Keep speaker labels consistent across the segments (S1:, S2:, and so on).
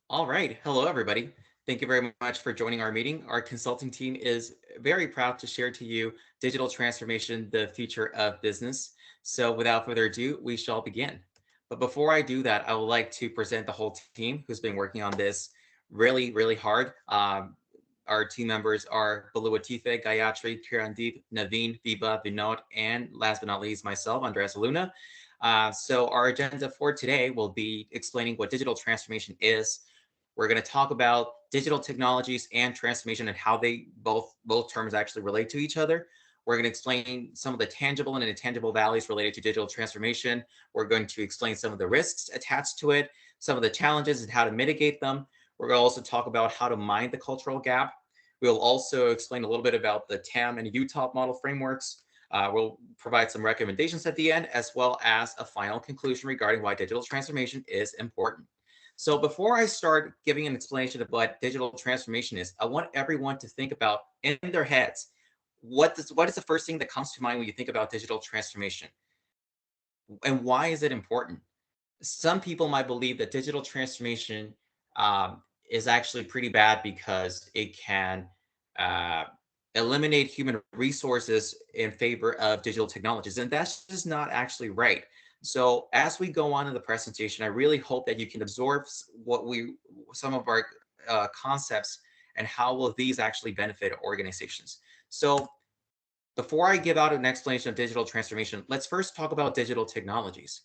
S1: All right. Hello, everybody. Thank you very much for joining our meeting. Our consulting team is very proud to share to you digital transformation, the future of business. So, without further ado, we shall begin. But before I do that, I would like to present the whole team who's been working on this really, really hard. Our team members are Boluwatife, Gayatri, Kirandeep, Naveen, Vibha, Vinod, and last but not least, myself, Andres Luna. So, our agenda for today will be explaining what digital transformation is. We're going to talk about digital technologies and transformation and how they both terms actually relate to each other. We're going to explain some of the tangible and intangible values related to digital transformation. We're going to explain some of the risks attached to it, some of the challenges and how to mitigate them. We're going to also talk about how to mind the cultural gap. We'll also explain a little bit about the TAM and UTOP model frameworks. We'll provide some recommendations at the end, as well as a final conclusion regarding why digital transformation is important. So before I start giving an explanation of what digital transformation is, I want everyone to think about in their heads, what is the first thing that comes to mind when you think about digital transformation? And why is it important? Some people might believe that digital transformation is actually pretty bad because it can uh, eliminate human resources in favor of digital technologies. And that's just not actually right. So as we go on in the presentation, I really hope that you can absorb some of our concepts and how will these actually benefit organizations. So before I give out an explanation of digital transformation, let's first talk about digital technologies.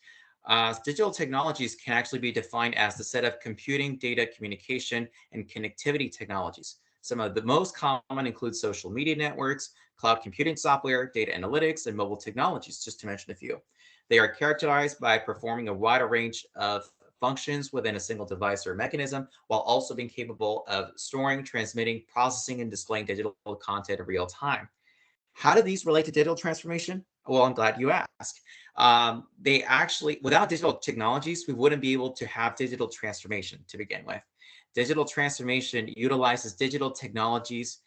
S1: Digital technologies can actually be defined as the set of computing, data, communication, and connectivity technologies. Some of the most common include social media networks, cloud computing software, data analytics, and mobile technologies, just to mention a few. They are characterized by performing a wider range of functions within a single device or mechanism, while also being capable of storing, transmitting, processing, and displaying digital content in real time. How do these relate to digital transformation? Well, I'm glad you asked. They actually, without digital technologies, we wouldn't be able to have digital transformation to begin with. Digital transformation utilizes digital technologies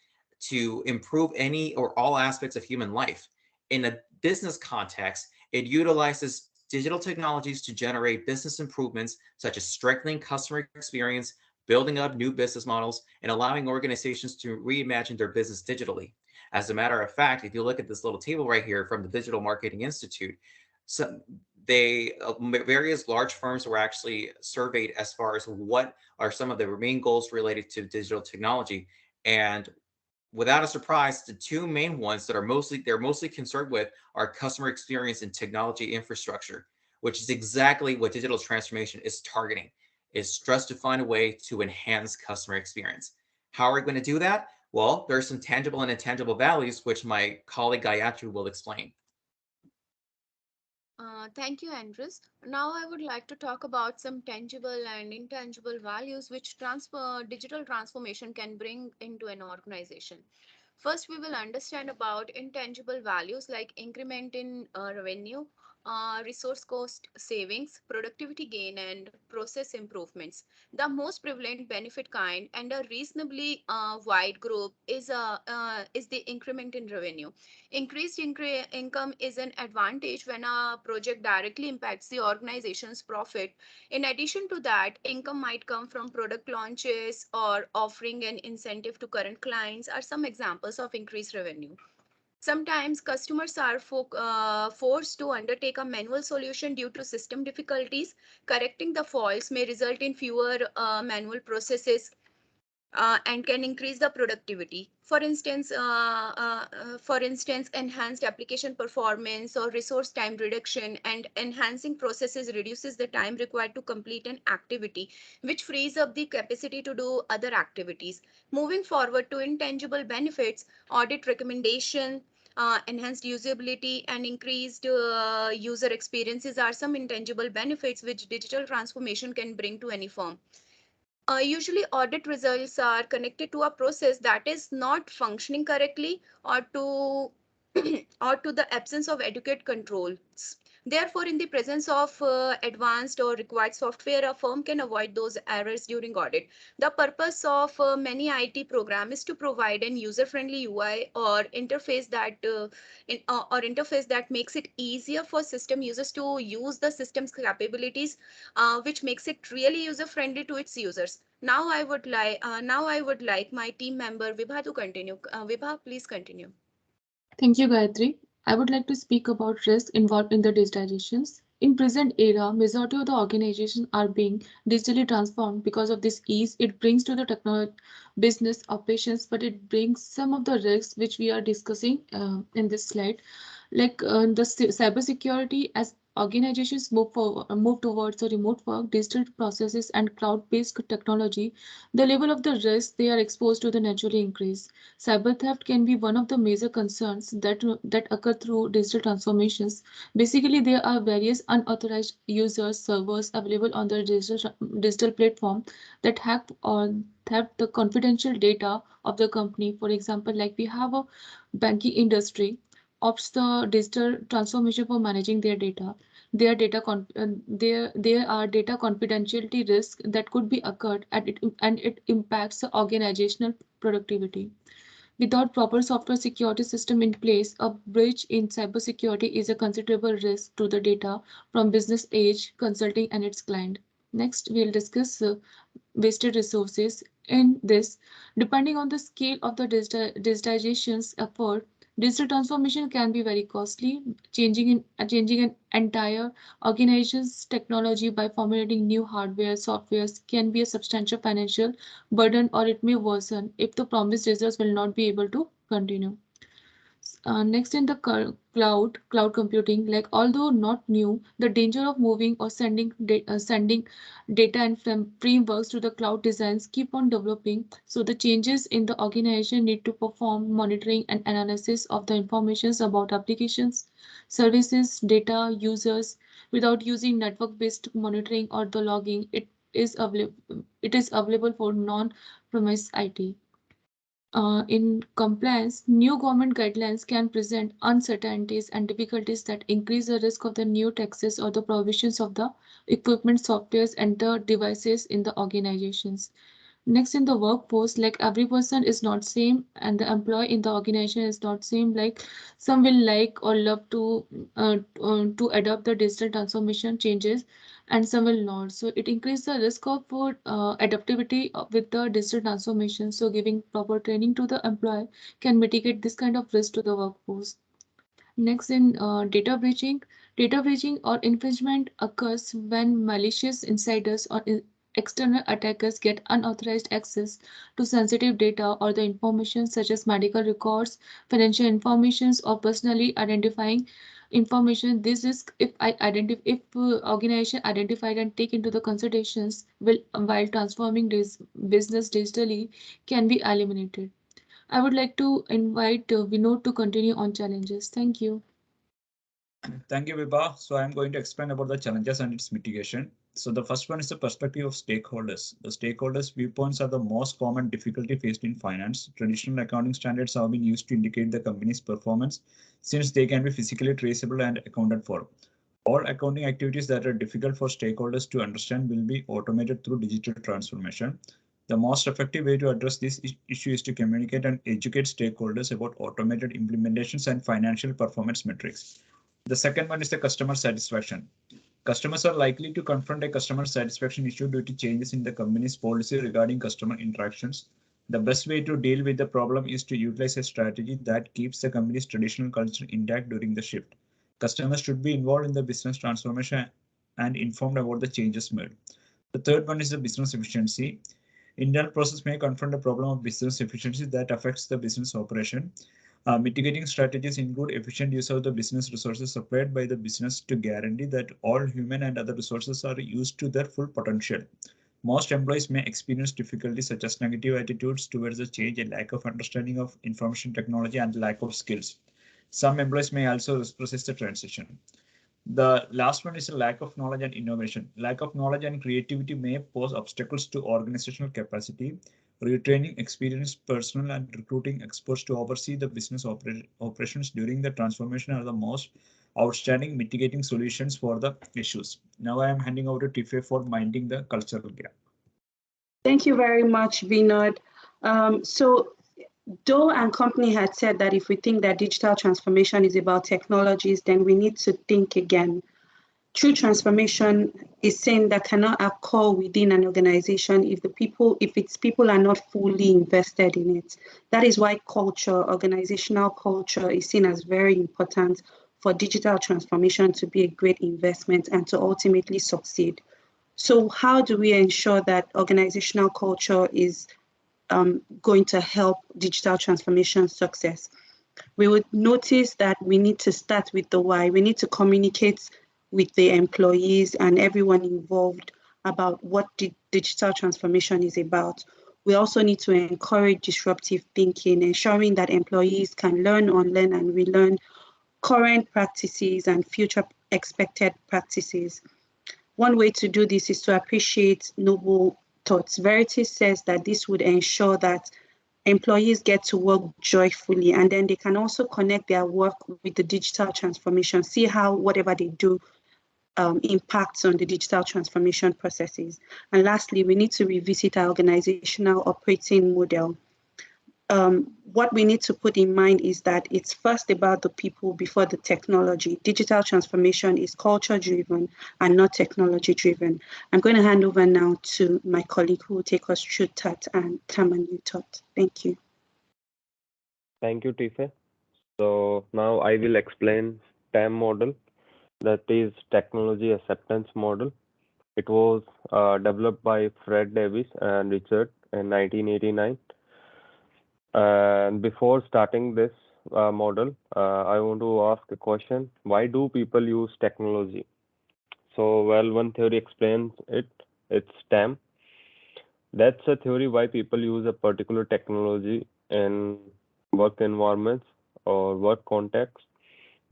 S1: to improve any or all aspects of human life. In a business context, it utilizes digital technologies to generate business improvements such as strengthening customer experience, building up new business models, and allowing organizations to reimagine their business digitally. As a matter of fact, if you look at this little table right here from the Digital Marketing Institute, so various large firms were actually surveyed as far as what are some of the main goals related to digital technology. And without a surprise, the two main ones that are mostly concerned with are customer experience and technology infrastructure, which is exactly what digital transformation is targeting. Is just to find a way to enhance customer experience. How are we going to do that? Well, there's some tangible and intangible values, which my colleague Gayatri will explain.
S2: Thank you, Andres. Now I would like to talk about some tangible and intangible values which digital transformation can bring into an organization. First, we will understand about intangible values like increment in revenue, resource cost savings, productivity gain, and process improvements. The most prevalent benefit kind and a reasonably wide group is the increment in revenue. Increased income is an advantage when a project directly impacts the organization's profit. In addition to that, income might come from product launches or offering an incentive to current clients are some examples of increased revenue. Sometimes customers are forced to undertake a manual solution due to system difficulties. Correcting the faults may result in fewer manual processes and can increase the productivity. For instance, enhanced application performance or resource time reduction and enhancing processes reduces the time required to complete an activity, which frees up the capacity to do other activities. Moving forward to intangible benefits, audit recommendation, enhanced usability and increased user experiences are some intangible benefits which digital transformation can bring to any firm. Usually, audit results are connected to a process that is not functioning correctly or to or to the absence of adequate controls. Therefore, in the presence of advanced or required software, a firm can avoid those errors during audit. The purpose of many IT program is to provide an user-friendly UI or interface that makes it easier for system users to use the system's capabilities, which makes it really user-friendly to its users. Now I would like my team member Vibha to continue. Vibha, please continue.
S3: Thank you, Gayatri. I would like to speak about risk involved in the digitizations. In present era, majority of the organizations are being digitally transformed. Because of this ease it brings to the technology business operations, but it brings some of the risks which we are discussing in this slide, like cybersecurity. As organizations move towards the remote work, digital processes, and cloud-based technology, the level of the risk they are exposed to the naturally increase. Cyber theft can be one of the major concerns that occur through digital transformations. Basically, there are various unauthorized users servers available on the digital platform that hack or theft the confidential data of the company. For example, like we have a banking industry opts the digital transformation for managing their data. There are data confidentiality risks that could be occurred, and it impacts the organizational productivity. Without proper software security system in place, a breach in cybersecurity is a considerable risk to the data from business age consulting and its client. Next, we'll discuss wasted resources. In this, depending on the scale of the digitization's effort, digital transformation can be very costly. Changing an entire organization's technology by formulating new hardware, softwares can be a substantial financial burden, or it may worsen if the promised results will not be able to continue. Next, in the cloud computing, like although not new, the danger of moving or sending data and frameworks to the cloud designs keep on developing. So the changes in the organization need to perform monitoring and analysis of the informations about applications, services, data, users. Without using network-based monitoring or the logging, it is available for non-premise IT. In compliance, new government guidelines can present uncertainties and difficulties that increase the risk of the new taxes or the provisions of the equipment, softwares, and the devices in the organizations. Next, in the workforce, like every person is not same, and the employee in the organization is not same. Like some will like or love to adopt the digital transformation changes, and some will not. So it increases the risk of adaptivity with the digital transformation. So giving proper training to the employee can mitigate this kind of risk to the workforce. Next, in data breaching or infringement occurs when malicious insiders or external attackers get unauthorized access to sensitive data or the information such as medical records, financial informations, or personally identifying information. This risk, if organization identified and take into the considerations will while transforming this business digitally, can be eliminated. I would like to invite Vinod to continue on challenges. Thank you.
S4: Thank you, Vibha. So I'm going to explain about the challenges and its mitigation. So the first one is the perspective of stakeholders. The stakeholders' viewpoints are the most common difficulty faced in finance. Traditional accounting standards have been used to indicate the company's performance since they can be physically traceable and accounted for. All accounting activities that are difficult for stakeholders to understand will be automated through digital transformation. The most effective way to address this issue is to communicate and educate stakeholders about automated implementations and financial performance metrics. The second one is the customer satisfaction. Customers are likely to confront a customer satisfaction issue due to changes in the company's policy regarding customer interactions. The best way to deal with the problem is to utilize a strategy that keeps the company's traditional culture intact during the shift. Customers should be involved in the business transformation and informed about the changes made. The third one is the business efficiency. Internal process may confront a problem of business efficiency that affects the business operation. Mitigating strategies include efficient use of the business resources supplied by the business to guarantee that all human and other resources are used to their full potential. Most employees may experience difficulties such as negative attitudes towards the change, a lack of understanding of information technology, and lack of skills. Some employees may also resist the transition. The last one is a lack of knowledge and innovation. Lack of knowledge and creativity may pose obstacles to organizational capacity. Retraining experienced personnel and recruiting experts to oversee the business operations during the transformation are the most outstanding mitigating solutions for the issues. Now I am handing over to Tiffany for minding the cultural gap.
S5: Thank you very much, Vinod. So Doe and company had said that if we think that digital transformation is about technologies, then we need to think again. True transformation is saying that cannot occur within an organization if its people are not fully invested in it. That is why culture, organizational culture, is seen as very important for digital transformation to be a great investment and to ultimately succeed. So how do we ensure that organizational culture is going to help digital transformation success? We would notice that we need to start with the why. We need to communicate with the employees and everyone involved about what digital transformation is about. We also need to encourage disruptive thinking, ensuring that employees can learn, unlearn, and relearn current practices and future expected practices. One way to do this is to appreciate noble thoughts. Verity says that this would ensure that employees get to work joyfully, and then they can also connect their work with the digital transformation, see how whatever they do impacts on the digital transformation processes. And lastly, we need to revisit our organizational operating model. What we need to put in mind is that it's first about the people before the technology. Digital transformation is culture driven and not technology driven. I'm going to hand over now to my colleague who will take us through TAT and Taman Thought. Thank you.
S6: Thank you, Tife. So now I will explain TAM model, that is Technology Acceptance Model. It was developed by Fred Davis and Richard in 1989. And before starting this model, I want to ask a question. Why do people use technology? So, well, one theory explains it. It's TAM. That's a theory why people use a particular technology in work environments or work contexts.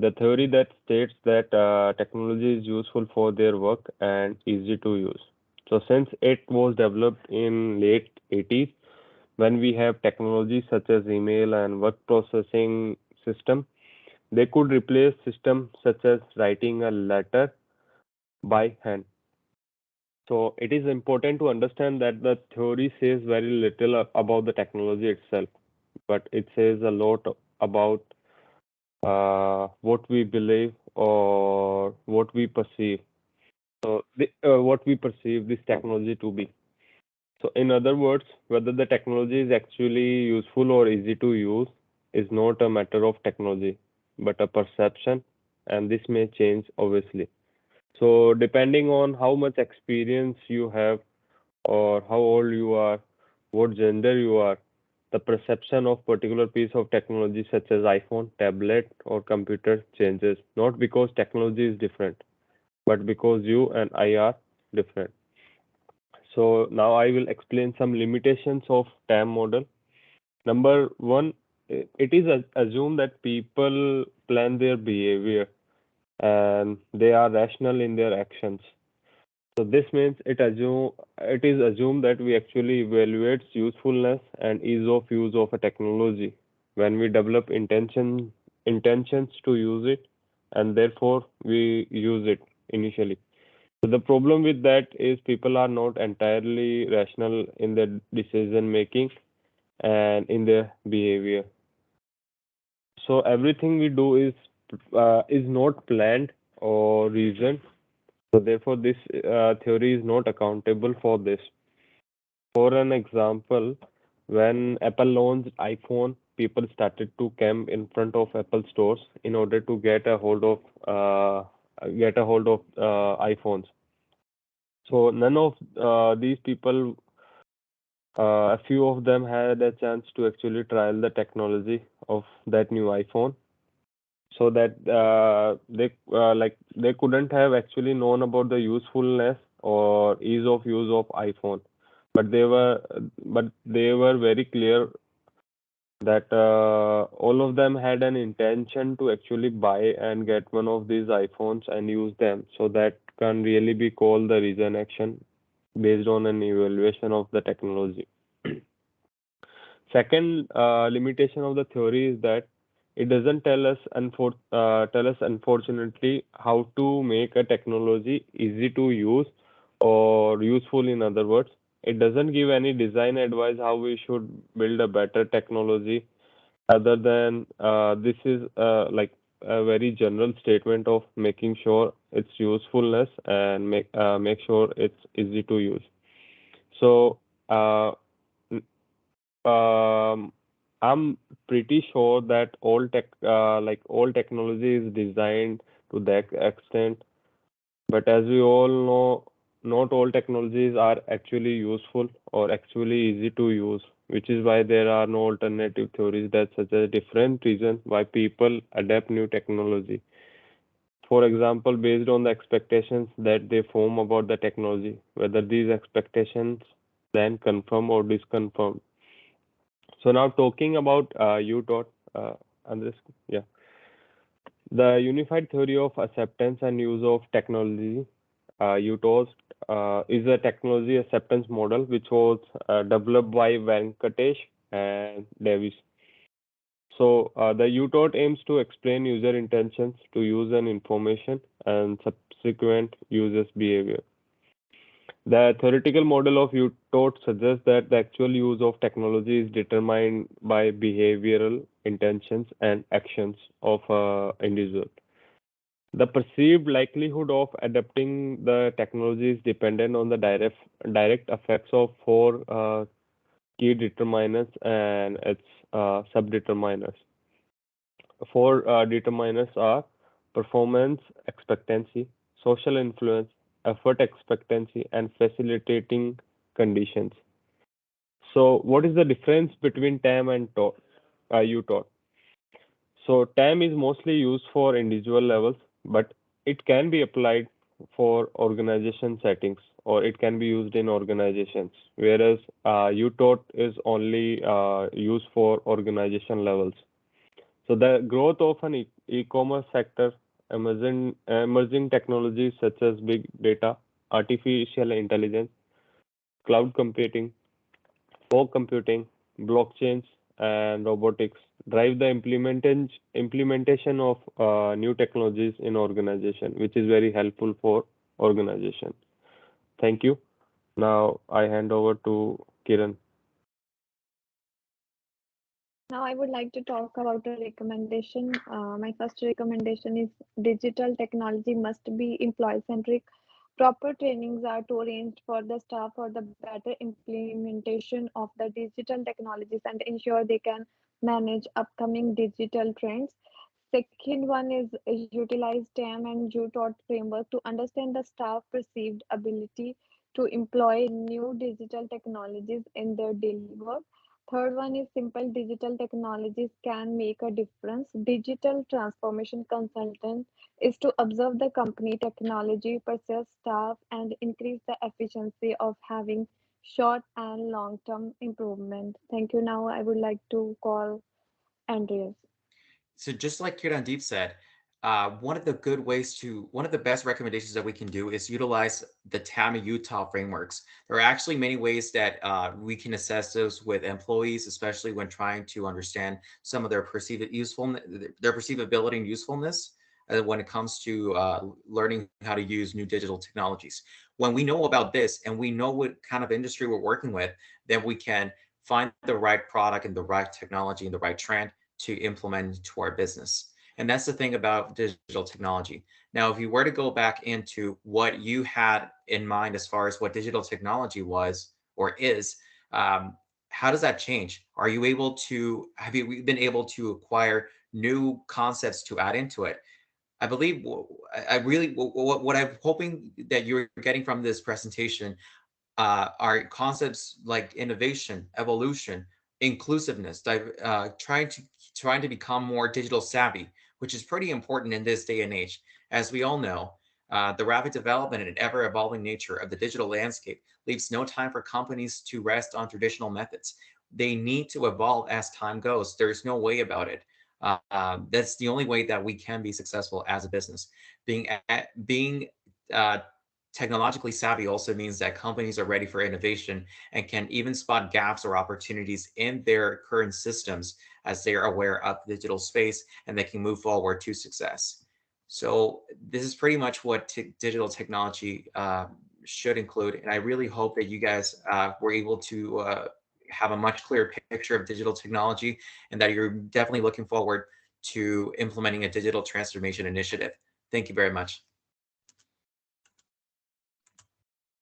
S6: The theory that states that technology is useful for their work and easy to use. So since it was developed in late 80s, when we have technology such as email and work processing system, they could replace systems such as writing a letter by hand. So it is important to understand that the theory says very little about the technology itself, but it says a lot about what we believe or what we perceive. So what we perceive this technology to be. So in other words, whether the technology is actually useful or easy to use is not a matter of technology, but a perception, and this may change obviously. So depending on how much experience you have or how old you are, what gender you are, the perception of particular piece of technology such as iPhone, tablet or computer changes, not because technology is different, but because you and I are different. So now I will explain some limitations of TAM model. Number one, it is assumed that people plan their behavior and they are rational in their actions. So this means it is assumed that we actually evaluate usefulness and ease of use of a technology when we develop intentions to use it, and therefore we use it initially. So the problem with that is people are not entirely rational in their decision making and in their behavior. So everything we do is not planned or reasoned. So therefore, this theory is not accountable for this. For an example, when Apple launched iPhone, people started to camp in front of Apple stores in order to get a hold of iPhones. So none of these people, a few of them had a chance to actually trial the technology of that new iPhone, so that they couldn't have actually known about the usefulness or ease of use of iPhone, but they were very clear that all of them had an intention to actually buy and get one of these iPhones and use them. So that can really be called the reason action based on an evaluation of the technology. Second limitation of the theory is that It doesn't tell us unfortunately how to make a technology easy to use or useful. In other words, it doesn't give any design advice how we should build a better technology. Other than this is like a very general statement of making sure its usefulness and make sure it's easy to use. So uh, um, I'm pretty sure that all technology is designed to that extent, but as we all know, not all technologies are actually useful or actually easy to use, which is why there are no alternative theories that suggest different reasons why people adapt new technology. For example, based on the expectations that they form about the technology, whether these expectations then confirm or disconfirm. So now talking about UTOT, Andres, yeah, the unified theory of acceptance and use of technology, UTOT, is a technology acceptance model which was developed by Venkatesh and Davis. So the UTOT aims to explain user intentions to use an information and subsequent users' behavior. The theoretical model of UTOT suggests that the actual use of technology is determined by behavioral intentions and actions of an individual. The perceived likelihood of adapting the technology is dependent on the direct effects of four key determinants and its subdeterminants. Four determinants are performance expectancy, social influence, effort expectancy, and facilitating conditions. So, what is the difference between TAM and UTOT? So, TAM is mostly used for individual levels, but it can be applied for organization settings or it can be used in organizations, whereas UTOT is only used for organization levels. So the growth of an e-commerce sector, emerging technologies such as big data, artificial intelligence, cloud computing, fog computing, blockchains, and robotics drive the implementation of new technologies in organization, which is very helpful for organization. Thank you. Now I hand over to Kiran.
S7: Now I would like to talk about a recommendation. My first recommendation is digital technology must be employee centric. Proper trainings are to arrange for the staff for the better implementation of the digital technologies and ensure they can manage upcoming digital trends. Second one is utilize TAM and UTOT framework to understand the staff perceived ability to employ new digital technologies in their daily work. Third one is simple digital technologies can make a difference. Digital transformation consultant is to observe the company technology, process staff, and increase the efficiency of having short and long-term improvement. Thank you. Now I would like to call Andreas.
S1: So just like Kirandeep said, one of the best recommendations that we can do is utilize the TAMA Utah frameworks. There are actually many ways that we can assess those with employees, especially when trying to understand some of their their perceived ability and usefulness when it comes to learning how to use new digital technologies. When we know about this and we know what kind of industry we're working with, then we can find the right product and the right technology and the right trend to implement into our business. And that's the thing about digital technology. Now, if you were to go back into what you had in mind as far as what digital technology was or is, how does that change? Have you been able to acquire new concepts to add into it? I believe I really what I'm hoping that you're getting from this presentation are concepts like innovation, evolution, inclusiveness, trying to become more digital savvy, which is pretty important in this day and age. As we all know, the rapid development and ever evolving nature of the digital landscape leaves no time for companies to rest on traditional methods. They need to evolve as time goes. There's no way about it. That's the only way that we can be successful as a business. Being uh, technologically savvy also means that companies are ready for innovation and can even spot gaps or opportunities in their current systems as they are aware of the digital space and they can move forward to success. So this is pretty much what digital technology should include. And I really hope that you guys were able to have a much clearer picture of digital technology and that you're definitely looking forward to implementing a digital transformation initiative. Thank you very much.